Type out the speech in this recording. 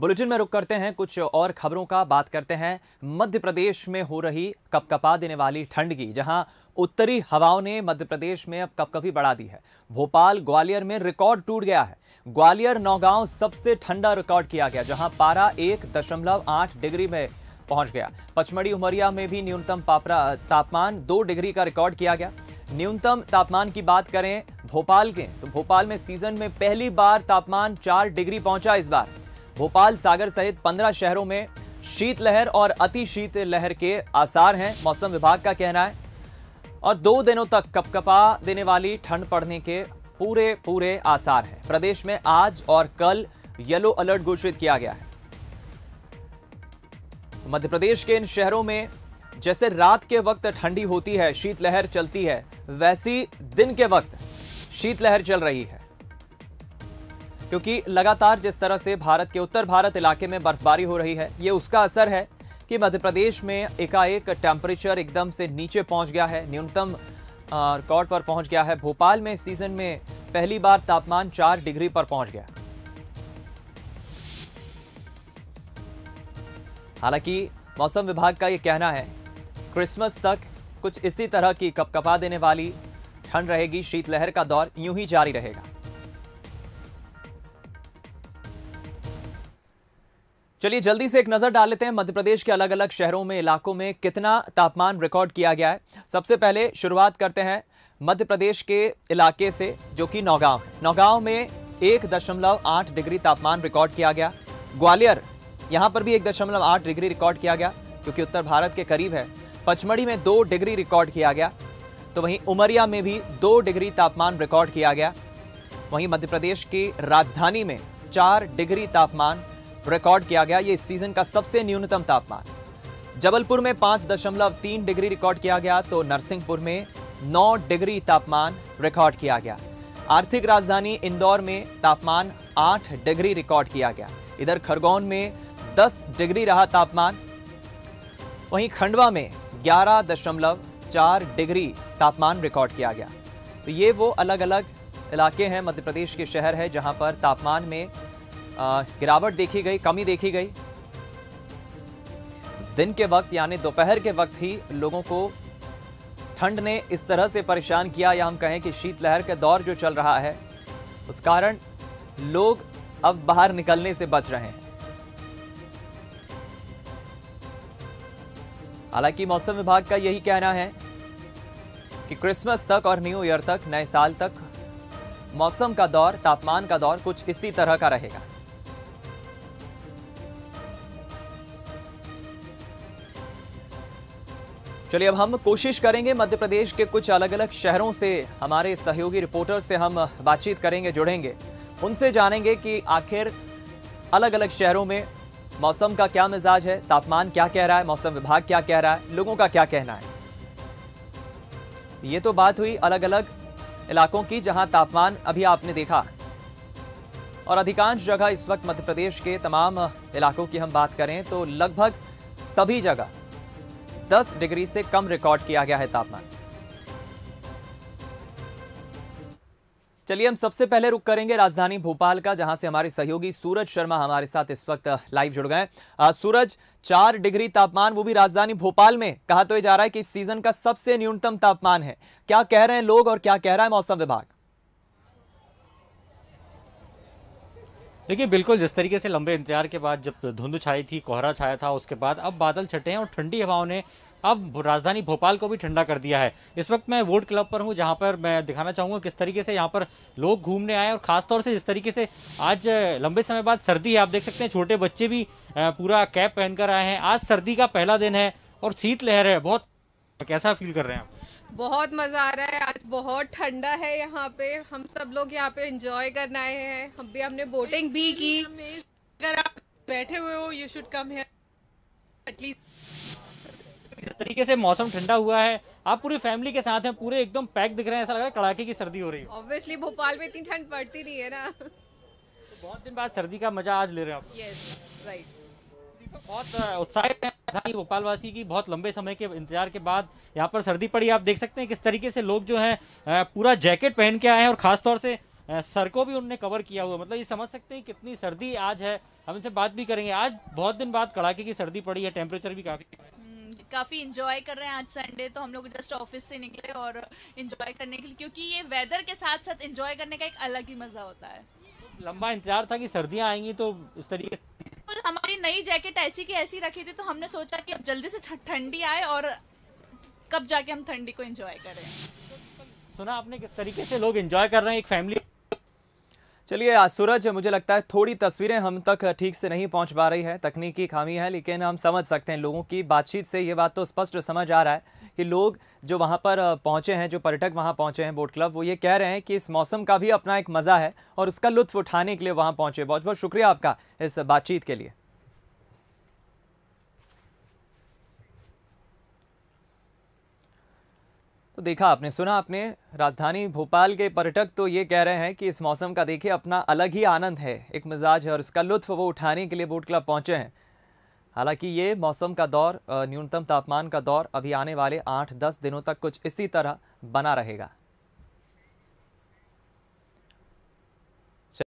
Bulletin में रुक करते हैं कुछ और खबरों का। बात करते हैं मध्य प्रदेश में हो रही कपकपा देने वाली ठंड की, जहां उत्तरी हवाओं ने मध्य प्रदेश में अब कपकपी बढ़ा दी है। भोपाल ग्वालियर में रिकॉर्ड टूट गया है। ग्वालियर नौगांव सबसे ठंडा रिकॉर्ड किया गया, जहां पारा 1.8 डिग्री में पहुंच गया। पचमढ़ी उमरिया में भी न्यूनतम तापमान 2 डिग्री का रिकॉर्ड किया गया। न्यूनतम तापमान की बात करें भोपाल के, तो भोपाल में सीजन में पहली बार तापमान 4 डिग्री पहुंचा। इस बार भोपाल सागर सहित 15 शहरों में शीतलहर और अति शीतलहर के आसार हैं, मौसम विभाग का कहना है। और 2 दिनों तक कपकपा देने वाली ठंड पड़ने के पूरे आसार हैं। प्रदेश में आज और कल येलो अलर्ट घोषित किया गया है। मध्य प्रदेश के इन शहरों में जैसे रात के वक्त ठंडी होती है, शीतलहर चलती है, वैसी दिन के वक्त शीतलहर चल रही है, क्योंकि लगातार जिस तरह से भारत के उत्तर भारत इलाके में बर्फबारी हो रही है, ये उसका असर है कि मध्य प्रदेश में एकाएक टेम्परेचर एकदम से नीचे पहुंच गया है, न्यूनतम रिकॉर्ड पर पहुंच गया है। भोपाल में सीजन में पहली बार तापमान 4 डिग्री पर पहुंच गया। हालांकि मौसम विभाग का यह कहना है क्रिसमस तक कुछ इसी तरह की कपकपा देने वाली ठंड रहेगी, शीतलहर का दौर यूं ही जारी रहेगा। चलिए जल्दी से एक नजर डाल लेते हैं मध्य प्रदेश के अलग अलग शहरों में, इलाकों में कितना तापमान रिकॉर्ड किया गया है। सबसे पहले शुरुआत करते हैं मध्य प्रदेश के इलाके से, जो कि नौगांव है। नौगांव में 1.8 डिग्री तापमान रिकॉर्ड किया गया। ग्वालियर, यहां पर भी 1.8 डिग्री रिकॉर्ड किया गया, क्योंकि उत्तर भारत के करीब है। पचमढ़ी में 2 डिग्री रिकॉर्ड किया गया, तो वहीं उमरिया में भी 2 डिग्री तापमान रिकॉर्ड किया गया। वहीं मध्य प्रदेश की राजधानी में 4 डिग्री तापमान रिकॉर्ड किया गया। ये इस सीजन का सबसे न्यूनतम तापमान। जबलपुर में 5.3 डिग्री रिकॉर्ड किया गया, तो नरसिंहपुर में 9 डिग्री तापमान रिकॉर्ड किया गया। आर्थिक राजधानी इंदौर में तापमान 8 डिग्री रिकॉर्ड किया गया। इधर खरगोन में 10 डिग्री रहा तापमान। वहीं खंडवा में 11.4 डिग्री तापमान रिकॉर्ड किया गया। तो ये वो अलग अलग इलाके हैं, मध्य प्रदेश के शहर है, जहां पर तापमान में गिरावट देखी गई, कमी देखी गई। दिन के वक्त यानी दोपहर के वक्त ही लोगों को ठंड ने इस तरह से परेशान किया, या हम कहें कि शीतलहर का दौर जो चल रहा है, उस कारण लोग अब बाहर निकलने से बच रहे हैं। हालांकि मौसम विभाग का यही कहना है कि क्रिसमस तक और न्यू ईयर तक, नए साल तक मौसम का दौर, तापमान का दौर कुछ इसी तरह का रहेगा। चलिए अब हम कोशिश करेंगे मध्य प्रदेश के कुछ अलग अलग शहरों से, हमारे सहयोगी रिपोर्टर से हम बातचीत करेंगे, जुड़ेंगे, उनसे जानेंगे कि आखिर अलग अलग शहरों में मौसम का क्या मिजाज है, तापमान क्या कह रहा है, मौसम विभाग क्या कह रहा है, लोगों का क्या कहना है। ये तो बात हुई अलग अलग इलाकों की, जहां तापमान अभी आपने देखा, और अधिकांश जगह इस वक्त मध्य प्रदेश के तमाम इलाकों की हम बात करें तो लगभग सभी जगह 10 डिग्री से कम रिकॉर्ड किया गया है तापमान। चलिए हम सबसे पहले रुक करेंगे राजधानी भोपाल का, जहां से हमारे सहयोगी सूरज शर्मा हमारे साथ इस वक्त लाइव जुड़ गए। सूरज, 4 डिग्री तापमान, वो भी राजधानी भोपाल में, कहा तो ये जा रहा है कि इस सीजन का सबसे न्यूनतम तापमान है। क्या कह रहे हैं लोग और क्या कह रहा है मौसम विभाग? देखिए बिल्कुल, जिस तरीके से लंबे इंतजार के बाद जब धुंध छाई थी, कोहरा छाया था, उसके बाद अब बादल छटे हैं और ठंडी हवाओं ने अब राजधानी भोपाल को भी ठंडा कर दिया है। इस वक्त मैं वोट क्लब पर हूं, जहां पर मैं दिखाना चाहूंगा किस तरीके से यहां पर लोग घूमने आए, और खासतौर से जिस तरीके से आज लंबे समय बाद सर्दी है। आप देख सकते हैं छोटे बच्चे भी पूरा कैप पहनकर आए हैं। आज सर्दी का पहला दिन है और शीतलहर है। बहुत कैसा फील कर रहे हैं आप? बहुत मजा आ रहा है। आज बहुत ठंडा है यहाँ पे, हम सब लोग यहाँ पे एंजॉय करने आए हैं। हमने बोटिंग भी की। अगर आप बैठे हुए हो, you should come here at least. इस तरीके से मौसम ठंडा हुआ है, आप पूरी फैमिली के साथ हैं, पूरे एकदम पैक दिख रहे हैं, ऐसा लग रहा है कड़ाके की सर्दी हो रही है। ऑब्वियसली भोपाल में इतनी ठंड पड़ती नहीं है ना। तो बहुत दिन बाद सर्दी का मजा आज ले रहे हैं आप। Yes, right. बहुत उत्साहित है राजधानी भोपाल वासी की। बहुत लंबे समय के इंतजार के बाद यहाँ पर सर्दी पड़ी। आप देख सकते हैं किस तरीके से लोग जो हैं पूरा जैकेट पहन के आए हैं, और खासतौर से सर को भी उनने कवर किया हुआ, मतलब ये समझ सकते हैं कितनी सर्दी आज है। हम इनसे बात भी करेंगे। आज बहुत दिन बाद कड़ाके की सर्दी पड़ी है, टेम्परेचर भी काफ़ी इंजॉय कर रहे हैं। आज संडे तो हम लोग जस्ट ऑफिस से निकले और इंजॉय करने के लिए, क्योंकि ये वेदर के साथ साथ इंजॉय करने का एक अलग ही मजा होता है। लंबा इंतजार था कि सर्दियां आएंगी, तो इस तरीके से तो हमारी नई जैकेट ऐसी की ऐसी रखी थी, तो हमने सोचा कि अब जल्दी से ठंडी आए और कब जाके हम ठंडी को एंजॉय करें। सुना आपने किस तरीके से लोग एंजॉय कर रहे हैं, एक फैमिली। चलिए आज सूरज, मुझे लगता है थोड़ी तस्वीरें हम तक ठीक से नहीं पहुंच पा रही है, तकनीकी खामी है, लेकिन हम समझ सकते हैं लोगों की बातचीत से ये बात तो स्पष्ट समझ आ रहा है कि लोग जो वहां पर पहुंचे हैं, जो पर्यटक वहां पहुंचे हैं बोट क्लब, वो ये कह रहे हैं कि इस मौसम का भी अपना एक मज़ा है और उसका लुत्फ उठाने के लिए वहां पहुंचे। बहुत बहुत शुक्रिया आपका इस बातचीत के लिए। तो देखा आपने, सुना आपने, राजधानी भोपाल के पर्यटक तो ये कह रहे हैं कि इस मौसम का देखिए अपना अलग ही आनंद है, एक मिजाज है और उसका लुत्फ वो उठाने के लिए बोट क्लब पहुंचे हैं। हालांकि ये मौसम का दौर, न्यूनतम तापमान का दौर अभी आने वाले 8-10 दिनों तक कुछ इसी तरह बना रहेगा।